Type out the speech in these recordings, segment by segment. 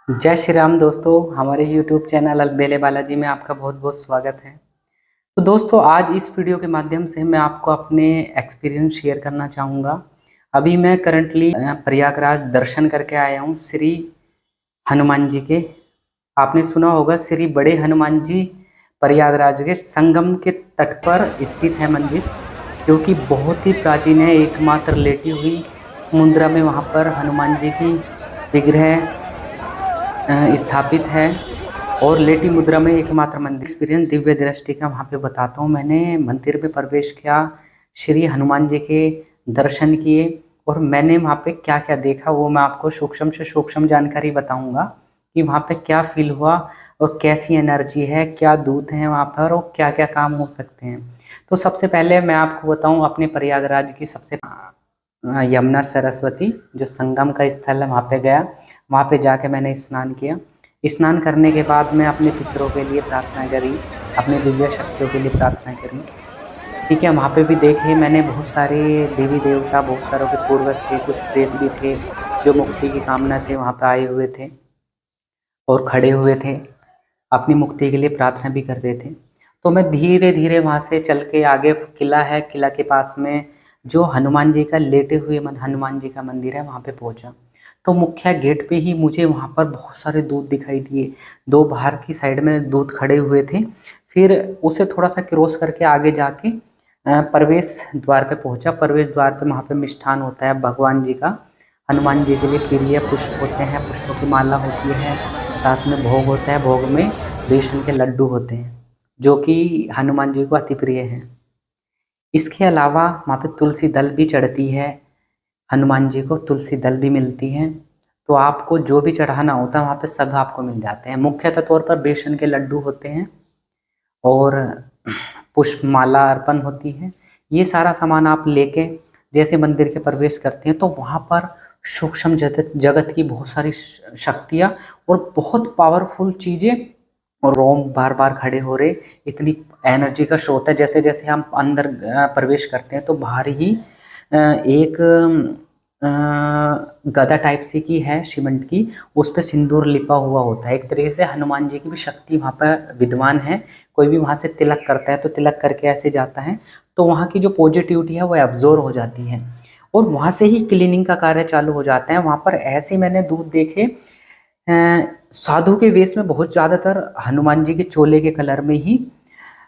जय श्री राम दोस्तों। हमारे YouTube चैनल अलबेले बालाजी में आपका बहुत बहुत स्वागत है। तो दोस्तों, आज इस वीडियो के माध्यम से मैं आपको अपने एक्सपीरियंस शेयर करना चाहूँगा। अभी मैं करंटली प्रयागराज दर्शन करके आया हूँ श्री हनुमान जी के। आपने सुना होगा श्री बड़े हनुमान जी प्रयागराज के संगम के तट पर स्थित है मंदिर, जो कि बहुत ही प्राचीन है। एकमात्र लेटी हुई मुद्रा में वहाँ पर हनुमान जी की विग्रह स्थापित है और लेटी मुद्रा में एकमात्र मंदिर। एक्सपीरियंस दिव्य दृष्टि का वहाँ पे बताता हूँ। मैंने मंदिर में प्रवेश किया, श्री हनुमान जी के दर्शन किए और मैंने वहाँ पे क्या क्या देखा वो मैं आपको सूक्ष्म से सूक्ष्म जानकारी बताऊंगा कि वहाँ पे क्या फील हुआ और कैसी एनर्जी है, क्या दूत हैं वहाँ पर और क्या क्या काम हो सकते हैं। तो सबसे पहले मैं आपको बताऊँ अपने प्रयागराज की सबसे यमुना सरस्वती जो संगम का स्थल है वहाँ पे गया। वहाँ पे जाके मैंने स्नान किया। स्नान करने के बाद मैं अपने पितरों के लिए प्रार्थना करी, अपने दिव्य शक्तियों के लिए प्रार्थना करी। ठीक है, वहाँ पे भी देखे मैंने बहुत सारे देवी देवता, बहुत सारों के पूर्वज थे, कुछ प्रेत भी थे जो मुक्ति की कामना से वहाँ पे आए हुए थे और खड़े हुए थे, अपनी मुक्ति के लिए प्रार्थना भी कर रहे थे। तो मैं धीरे धीरे वहाँ से चल के आगे किला है, किला के पास में जो हनुमान जी का लेटे हुए हनुमान जी का मंदिर है वहाँ पे पहुँचा। तो मुख्य गेट पे ही मुझे वहाँ पर बहुत सारे दूत दिखाई दिए। दो बाहर की साइड में दूत खड़े हुए थे। फिर उसे थोड़ा सा क्रॉस करके आगे जाके प्रवेश द्वार पे पहुँचा। प्रवेश द्वार पे वहाँ पे मिष्ठान होता है भगवान जी का, हनुमान जी के लिए प्रिय पुष्प होते हैं, पुष्पों की माला होती है, साथ में भोग होता है। भोग में बेसन के लड्डू होते हैं जो कि हनुमान जी को अति प्रिय हैं। इसके अलावा वहाँ पे तुलसी दल भी चढ़ती है, हनुमान जी को तुलसी दल भी मिलती है। तो आपको जो भी चढ़ाना होता है वहाँ पे सब आपको मिल जाते हैं। मुख्यतः तौर पर बेसन के लड्डू होते हैं और पुष्पमाला अर्पण होती है। ये सारा सामान आप लेके जैसे मंदिर के प्रवेश करते हैं तो वहाँ पर सूक्ष्म जगत जगत की बहुत सारी शक्तियाँ और बहुत पावरफुल चीज़ें और रोम बार बार खड़े हो रहे, इतनी एनर्जी का स्रोत है। जैसे जैसे हम अंदर प्रवेश करते हैं तो बाहर ही एक गदा टाइप सी की है सीमेंट की, उस पर सिंदूर लिपा हुआ होता है। एक तरीके से हनुमान जी की भी शक्ति वहाँ पर विद्वान है। कोई भी वहाँ से तिलक करता है तो तिलक करके ऐसे जाता है तो वहाँ की जो पॉजिटिविटी है वो एब्जॉर्ब हो जाती है और वहाँ से ही क्लीनिंग का कार्य चालू हो जाता है। वहाँ पर ऐसे मैंने दूत देखे साधु के वेश में, बहुत ज़्यादातर हनुमान जी के चोले के कलर में ही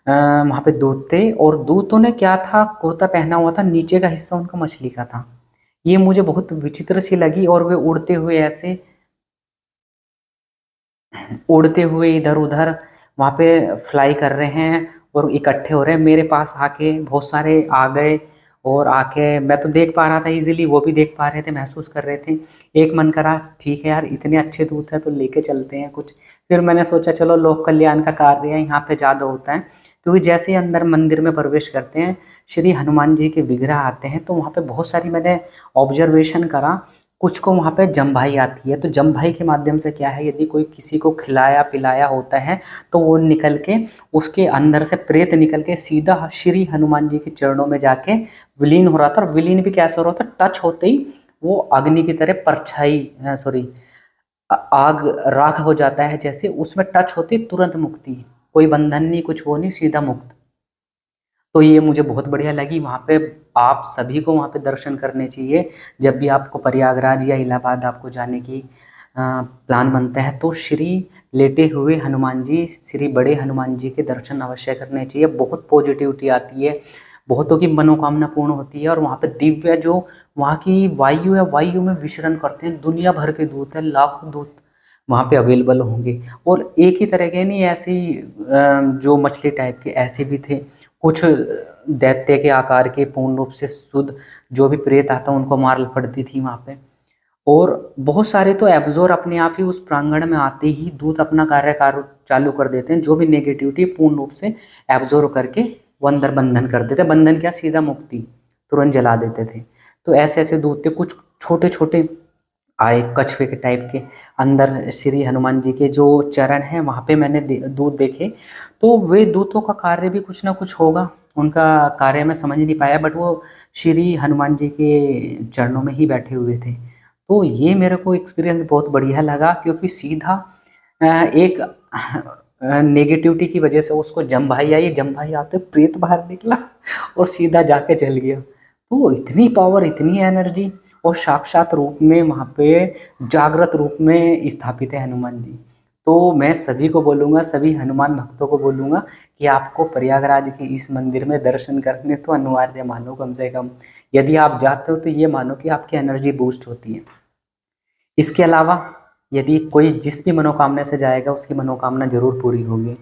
वहाँ पे दूत थे। और दूतों ने क्या था, कुर्ता पहना हुआ था, नीचे का हिस्सा उनका मछली का था। ये मुझे बहुत विचित्र सी लगी और वे उड़ते हुए ऐसे उड़ते हुए इधर उधर वहाँ पे फ्लाई कर रहे हैं और इकट्ठे हो रहे हैं। मेरे पास आके बहुत सारे आ गए और आके मैं तो देख पा रहा था इजीली, वो भी देख पा रहे थे, महसूस कर रहे थे। एक मन करा ठीक है यार, इतने अच्छे दूत हैं तो लेके चलते हैं कुछ। फिर मैंने सोचा चलो लोक कल्याण का कार्य है, यहाँ पे ज़्यादा होता है। क्योंकि जैसे ही अंदर मंदिर में प्रवेश करते हैं श्री हनुमान जी के विग्रह आते हैं तो वहाँ पे बहुत सारी मैंने ऑब्जर्वेशन करा। कुछ को वहाँ पे जम्भाई आती है, तो जम्भाई के माध्यम से क्या है, यदि कोई किसी को खिलाया पिलाया होता है तो वो निकल के उसके अंदर से प्रेत निकल के सीधा श्री हनुमान जी के चरणों में जाके विलीन हो रहा था। और विलीन भी कैसे हो रहा था, टच होते ही वो अग्नि की तरह परछाई सॉरी आग राख हो जाता है। जैसे उसमें टच होती तुरंत मुक्ति, कोई बंधन नहीं, कुछ वो नहीं, सीधा मुक्त। तो ये मुझे बहुत बढ़िया लगी। वहाँ पे आप सभी को वहाँ पे दर्शन करने चाहिए। जब भी आपको प्रयागराज या इलाहाबाद आपको जाने की प्लान बनता है तो श्री लेटे हुए हनुमान जी, श्री बड़े हनुमान जी के दर्शन अवश्य करने चाहिए। बहुत पॉजिटिविटी आती है, बहुतों की मनोकामना पूर्ण होती है। और वहाँ पे दिव्य जो वहाँ की वायु है, वायु में विचरण करते हैं दुनिया भर के दूत है, लाखों दूत वहाँ पे अवेलेबल होंगे। और एक ही तरह के नहीं, ऐसे ही जो मछली टाइप के ऐसे भी थे, कुछ दैत्य के आकार के पूर्ण रूप से शुद्ध, जो भी प्रेत आता उनको मार पड़ती थी वहाँ पे। और बहुत सारे तो एब्जॉर्ब अपने आप ही उस प्रांगण में आते ही दूत अपना कार्य चालू कर देते हैं। जो भी नेगेटिविटी पूर्ण रूप से एब्जॉर्ब करके वो अंदर बंधन कर देते, बंधन क्या सीधा मुक्ति, तुरंत जला देते थे। तो ऐसे ऐसे दूत थे। कुछ छोटे छोटे आए कछुए के टाइप के, अंदर श्री हनुमान जी के जो चरण हैं वहाँ पे मैंने दूत देखे। तो वे दूतों का कार्य भी कुछ ना कुछ होगा, उनका कार्य मैं समझ नहीं पाया, बट वो श्री हनुमान जी के चरणों में ही बैठे हुए थे। तो ये मेरे को एक्सपीरियंस बहुत बढ़िया लगा, क्योंकि सीधा एक नेगेटिविटी की वजह से उसको जम भाई आई, जम भाई आते प्रेत बाहर निकला और सीधा जाके चल गया। तो इतनी पावर, इतनी एनर्जी, और साक्षात रूप में वहाँ पे जागृत रूप में स्थापित है हनुमान जी। तो मैं सभी को बोलूँगा, सभी हनुमान भक्तों को बोलूँगा कि आपको प्रयागराज के इस मंदिर में दर्शन करने तो अनिवार्य मानो। कम से कम यदि आप जाते हो तो ये मानो कि आपकी एनर्जी बूस्ट होती है। इसके अलावा यदि कोई जिस भी मनोकामना से जाएगा उसकी मनोकामना जरूर पूरी होगी।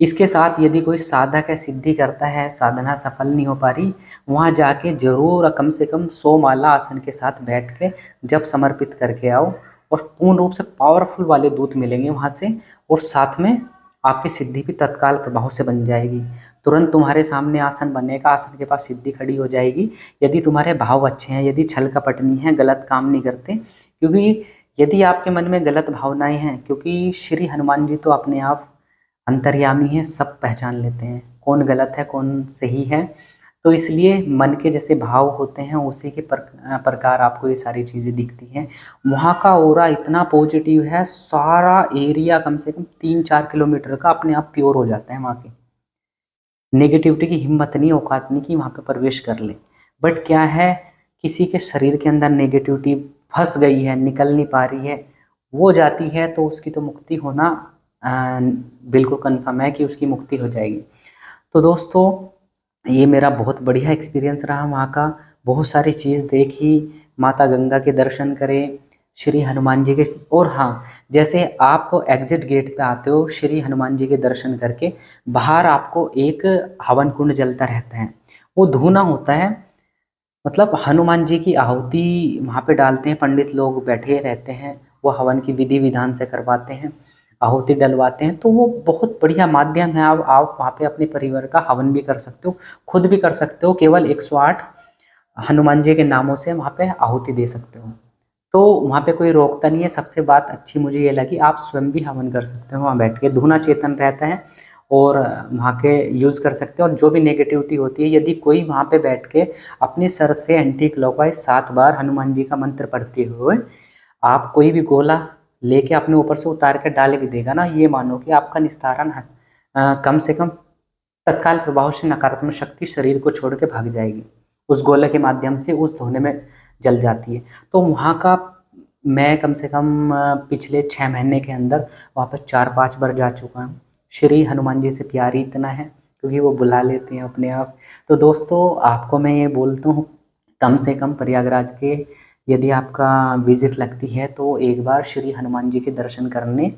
इसके साथ यदि कोई साधक है, सिद्धि करता है, साधना सफल नहीं हो पा रही, वहाँ जाके जरूर कम से कम 100 माला आसन के साथ बैठ के जब समर्पित करके आओ, और पूर्ण रूप से पावरफुल वाले दूत मिलेंगे वहाँ से, और साथ में आपकी सिद्धि भी तत्काल प्रभाव से बन जाएगी। तुरंत तुम्हारे सामने आसन बनेगा, आसन के पास सिद्धि खड़ी हो जाएगी, यदि तुम्हारे भाव अच्छे हैं, यदि छल कपट नहीं है, गलत काम नहीं करते। क्योंकि यदि आपके मन में गलत भावनाएं हैं, क्योंकि श्री हनुमान जी तो अपने आप अंतर्यामी है, सब पहचान लेते हैं कौन गलत है कौन सही है। तो इसलिए मन के जैसे भाव होते हैं उसी के प्रकार आपको ये सारी चीज़ें दिखती हैं। वहाँ का ऑरा इतना पॉजिटिव है, सारा एरिया कम से कम 3-4 किलोमीटर का अपने आप प्योर हो जाता है। वहाँ की नेगेटिविटी की हिम्मत नहीं, औकात नहीं कि वहाँ पे प्रवेश कर ले। बट क्या है, किसी के शरीर के अंदर नेगेटिविटी फंस गई है, निकल नहीं पा रही है, वो जाती है तो उसकी तो मुक्ति होना बिल्कुल कन्फर्म है कि उसकी मुक्ति हो जाएगी। तो दोस्तों ये मेरा बहुत बढ़िया एक्सपीरियंस रहा वहाँ का। बहुत सारी चीज़ देखी, माता गंगा के दर्शन करें, श्री हनुमान जी के। और हाँ, जैसे आप एग्जिट गेट पे आते हो, श्री हनुमान जी के दर्शन करके बाहर आपको एक हवन कुंड जलता रहता है, वो धूना होता है, मतलब हनुमान जी की आहुति वहाँ पे डालते हैं, पंडित लोग बैठे रहते हैं, वो हवन की विधि विधान से करवाते हैं, आहुति डलवाते हैं। तो वो बहुत बढ़िया माध्यम है। आप वहाँ पे अपने परिवार का हवन भी कर सकते हो, खुद भी कर सकते हो, केवल 108 हनुमान जी के नामों से वहाँ पे आहुति दे सकते हो। तो वहाँ पे कोई रोकता नहीं है। सबसे बात अच्छी मुझे ये लगी, आप स्वयं भी हवन कर सकते हो वहाँ बैठ के, धूना चेतन रहता है, और वहाँ के यूज़ कर सकते हो। और जो भी नेगेटिविटी होती है, यदि कोई वहाँ पे बैठ के अपने सर से एंटी क्लॉकवाइज 7 बार हनुमान जी का मंत्र पढ़ते हुए आप कोई भी गोला लेके अपने ऊपर से उतार के डाल भी देगा ना, ये मानो कि आपका निस्तारण है कम से कम तत्काल प्रभाव से नकारात्मक शक्ति शरीर को छोड़ के भाग जाएगी, उस गोले के माध्यम से उस धोने में जल जाती है। तो वहाँ का मैं कम से कम पिछले 6 महीने के अंदर वहाँ पर 4-5 बार जा चुका हूँ। श्री हनुमान जी से प्यार ही इतना है क्योंकि वो बुला लेते हैं अपने आप। तो दोस्तों आपको मैं ये बोलता हूँ, कम से कम प्रयागराज के यदि आपका विजिट लगती है तो एक बार श्री हनुमान जी के दर्शन करने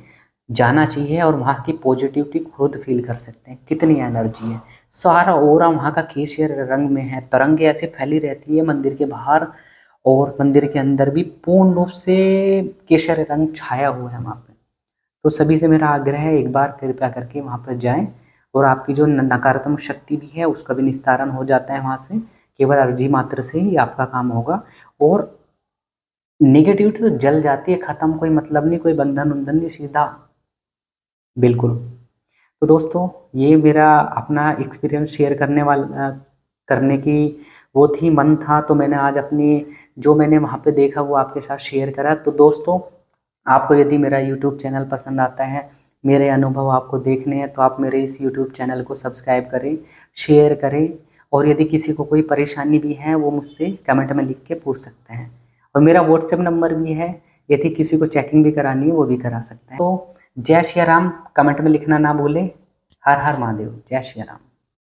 जाना चाहिए, और वहाँ की पॉजिटिविटी खुद फील कर सकते हैं, कितनी एनर्जी है। सारा ओरा वहाँ का केसरिया रंग में है, तरंगे ऐसे फैली रहती है मंदिर के बाहर, और मंदिर के अंदर भी पूर्ण रूप से केसरिया रंग छाया हुआ है वहाँ पे। तो सभी से मेरा आग्रह है, एक बार कृपया करके वहाँ पर जाएं, और आपकी जो नकारात्मक शक्ति भी है उसका भी निस्तारण हो जाता है वहाँ से, केवल अर्जी मात्र से ही आपका काम होगा, और नेगेटिविटी तो जल जाती है, खत्म, कोई मतलब नहीं, कोई बंधन उंधन नहीं, सीधा बिल्कुल। तो दोस्तों ये मेरा अपना एक्सपीरियंस शेयर करने की वो थी, मन था, तो मैंने आज अपनी जो मैंने वहाँ पे देखा वो आपके साथ शेयर करा। तो दोस्तों आपको यदि मेरा यूट्यूब चैनल पसंद आता है, मेरे अनुभव आपको देखने हैं, तो आप मेरे इस यूट्यूब चैनल को सब्सक्राइब करें, शेयर करें, और यदि किसी को कोई परेशानी भी है वो मुझसे कमेंट में लिख के पूछ सकते हैं। और मेरा व्हाट्सएप नंबर भी है, यदि किसी को चेकिंग भी करानी है वो भी करा सकते हैं। तो जय श्री राम कमेंट में लिखना ना भूलें। हर हर महादेव, जय श्री राम।